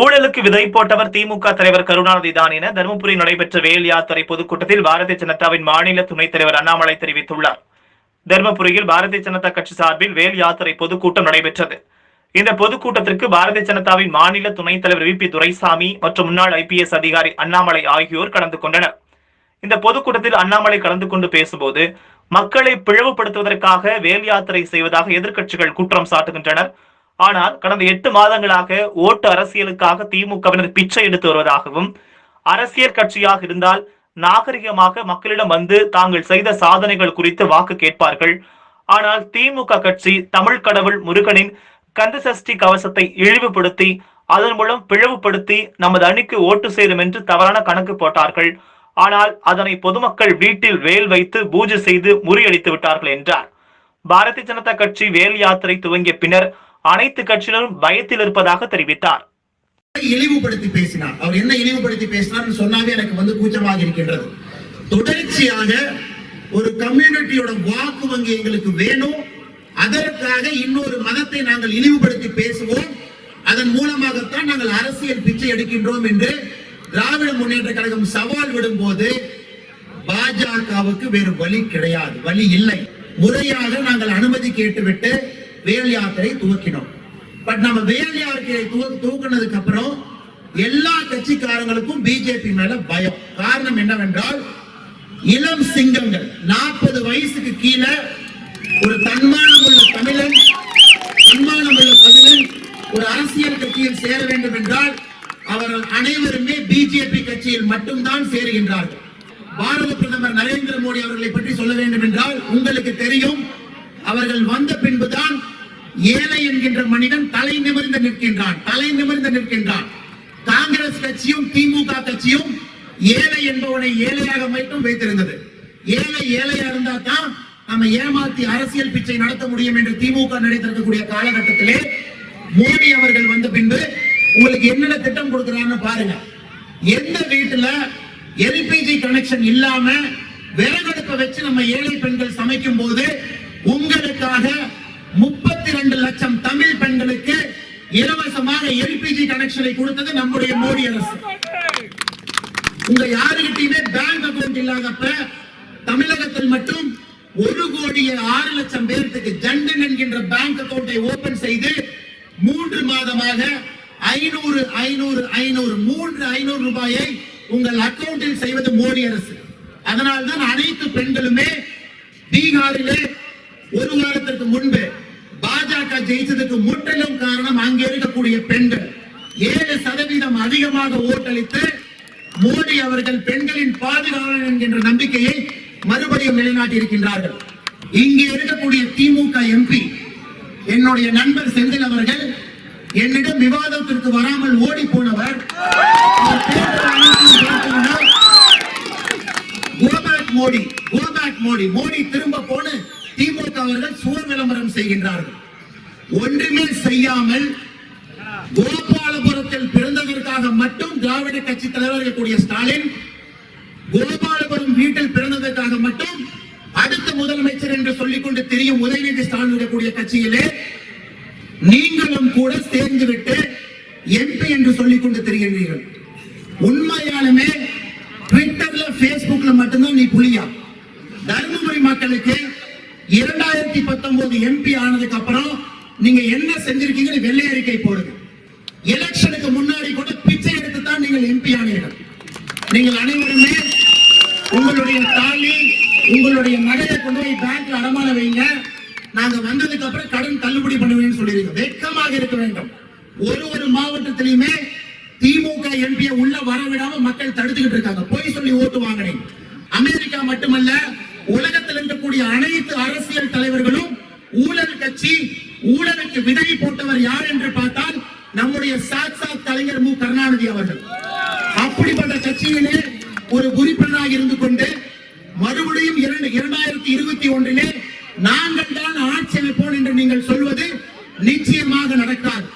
ஊழலுக்கு விதை போட்டவர் திமுக தலைவர் கருணாநிதி தான் என தருமபுரி நடைபெற்ற வேல் யாத்திரை பொதுக்கூட்டத்தில் பாரதிய ஜனதாவின் மாநில துணைத் தலைவர் அண்ணாமலை தெரிவித்துள்ளார். தருமபுரியில் பாரதிய ஜனதா கட்சி சார்பில் வேல் யாத்திரை பொதுக்கூட்டம் நடைபெற்றது. இந்த பொதுக்கூட்டத்திற்கு பாரதிய ஜனதாவின் மாநில துணைத் தலைவர் வி.பி. துரைசாமி மற்றும் முன்னாள் IPS அதிகாரி அண்ணாமலை ஆகியோர் கலந்து கொண்டனர். இந்த பொதுக்கூட்டத்தில் அண்ணாமலை கலந்து கொண்டு பேசும்போது மக்களை பிளவுபடுத்துவதற்காக வேல் யாத்திரை செய்வதாக எதிர்க்கட்சிகள் குற்றம் சாட்டுகின்றனர். ஆனால் கடந்த 8 மாதங்களாக ஓட்டு அரசியலுக்காக திமுகவினர் பிச்சை எடுத்து வருவதாகவும், அரசியல் கட்சியாக இருந்தால் நாகரிகமாக மக்களிடம் வந்து தாங்கள் செய்த சாதனைகள் குறித்து வாக்கு கேட்பார்கள். ஆனால் திமுக கட்சி தமிழ் கடவுள் முருகனின் கந்தசஷ்டி கவசத்தை இழிவுபடுத்தி அதன் மூலம் பிளவுபடுத்தி நமது அணிக்கு ஓட்டு சேரும் என்று தவறான கணக்கு போட்டார்கள். ஆனால் அதனை பொதுமக்கள் வீட்டில் வேல் வைத்து பூஜை செய்து முறியடித்து விட்டார்கள் என்றார். பாரதிய ஜனதா கட்சி வேல் யாத்திரை துவங்கிய பின்னர் அனைத்து கட்சியினரும் பயத்தில் இருப்பதாக தெரிவித்தார். இழிவுபடுத்தி பேசினார். அவர் என்ன இழிவுபடுத்தி பேசினார் சொன்னாவே எனக்கு கூச்சமாக இருக்கின்றது. தொடர்ச்சியாக ஒரு கம்யூனிட்டியோட வாக்கு வங்கி எங்களுக்கு வேணும், அதற்காக இன்னொரு மதத்தை நாங்கள் இழிவுபடுத்தி பேசுவோம், அதன் மூலமாகத்தான் நாங்கள் அரசியல் பிச்சை எடுக்கின்றோம் என்று திராவிட முன்னேற்ற கழகம் சவால் விடும் போது பாஜகவுக்கு வேறு வழி கிடையாது, வழி இல்லை. முறையாக நாங்கள் அனுமதி கேட்டுவிட்டு வேல் யாத்திரை துவக்கினோம். பட் நம்ம வேல் யாத்திரை துவக்கினதுக்கு அப்புறம் எல்லா கட்சிக்காரங்களுக்கும் பிஜேபி மேல பயம். காரணம் என்னவென்றால், இளம் சிங்கங்கள் 40 வயசுக்கு கீழே ஒரு தன்மானமுள்ள தமிழன் ஒரு அரசியல் கட்சியில் சேர வேண்டும் என்றால் அவர்கள் அனைவருமே பிஜேபி கட்சியில் மட்டும்தான் சேருகின்றார்கள். பாரத பிரதமர் நரேந்திர மோடி அவர்களை பற்றி சொல்ல வேண்டும் என்றால் உங்களுக்கு தெரியும், அவர்கள் வந்த பின்புதான் ஏழை என்கின்ற மனிதன் தலை நிமிர்ந்து நிற்கின்றான். காங்கிரஸ் கட்சியும் திமுக கட்சியும் ஏழை என்பவனை ஏழையாக மட்டும் வைத்திருந்தது. ஏழையா இருந்தா தான் நம்ம ஏமாத்தி அரசியல் பிச்சை நடத்த முடியும் என்று திமுக நடித்திருக்கக்கூடிய காலகட்டத்திலே மோடி அவர்கள் வந்த பின்பு உங்களுக்கு என்னென்ன திட்டம் கொடுக்கிறான்னு பாருங்க. எந்த வீட்டுல LPG கனெக்ஷன் இல்லாம விறகடுப்பை வச்சு நம்ம ஏழை பெண்கள் சமைக்கும் போது உங்களுக்காக 32 லட்சம் தமிழ் பெண்களுக்கு இலவசமாக LPG கனெக்ஷனை கொடுத்தது நம்முடைய மோடி அரசு. உங்க யாருகிட்டயுமே பேங்க் அக்கவுண்ட் இல்லாதப்ப தமிழகத்தில் மட்டும் 1,06,00,000 பேருக்கு ஜன்தன் என்கின்ற பேங்க் அக்கவுண்டை ஓபன் செய்து 3 மாதமாக 500 ரூபாயை உங்கள் அக்கவுண்டில் செய்வது மோடி அரசு. அதனால்தான் அனைத்து பெண்களுமே பீகாரிலே ஒரு வாரத்திற்கு முன்பு பாஜக ஜெயிச்சதுக்கு முற்றிலும் காரணம் அங்கே இருக்கக்கூடிய பெண்கள் 7% அதிகமாக ஓட்டளித்து மோடி அவர்கள் பெண்களின் பாதுகாவலர் என்கின்ற நம்பிக்கையை மறுபடியும் நிலைநாட்டி இருக்கின்றார்கள். இங்கே இருக்கக்கூடிய திமுக MP என்னுடைய நண்பர் செந்தில் அவர்கள் என்னிடம் விவாதத்திற்கு வராமல் ஓடி போனவர். மோடி திரும்ப போன திமுக அவர்கள் சுவர் விளம்பரம் செய்கின்றார்கள். ஒன்றுமே செய்யாமல் கோபாலபுரத்தில் பிறந்ததற்காக மட்டும் திராவிட கட்சி தலைவர் இருக்கக்கூடிய ஸ்டாலின் கோபாலபுரம் வீட்டில் பிறந்ததற்காக மட்டும் அடுத்த முதலமைச்சர் என்று சொல்லிக்கொண்டு தெரியும் உதயநிதி ஸ்டாலின் இருக்கக்கூடிய கட்சியிலே நீங்களும் கூட சேர்ந்துவிட்டு MP என்று சொல்லிக்கொண்டு தெரிகின்றீர்கள். உண்மையாலுமே ட்விட்டர்ல பேஸ்புக்ல மட்டும்தான் நீ புலியா? தருமபுரி மக்களுக்கு 2019 MP ஆனதுக்கு அப்புறம் நீங்க என்ன செஞ்சிருக்கீங்கன்னு வெள்ளை அறிக்கை போடுங்க. எலெக்ஷனுக்கு முன்னாடி கூட பிச்சை எடுத்து தான் நீங்கள் MP ஆனீர்கள். நீங்கள் அனைவருமே உங்களுடைய தாலி உங்களுடைய நகையை கொண்டு போய் பேங்க்ல அடமான வைங்க, நாங்க வந்ததுக்கு அப்புறம் கடன் தள்ளுபடி பண்ணுவேன்னு சொல்லிருக்கோம். வெட்கமாக இருக்க வேண்டும். ஒரு மாவட்டத்திலுமே திமுக MP உள்ள வரவிடாம மக்கள் தடுத்துக்கிட்டு இருக்காங்க. போய் சொல்லி ஓட்டு வாங்கினீங்க. அமெரிக்கா மட்டுமல்ல, உலகத்தில் இருக்கக்கூடிய அனைத்து அரசியல் தலைவர்களும் ஊழல் கட்சி, ஊழலுக்கு விதை போட்டவர் யார் என்று பார்த்தால் நம்முடைய சாட்சாத் கலைஞர் மு. கருணாநிதி அவர்கள். அப்படிப்பட்ட கட்சியிலே ஒரு உறுப்பினராக இருந்து கொண்டு மறுபடியும் 2021 நாங்கள் தான் ஆட்சி அமைப்போம் என்று நீங்கள் சொல்வது நிச்சயமாக நடக்காது.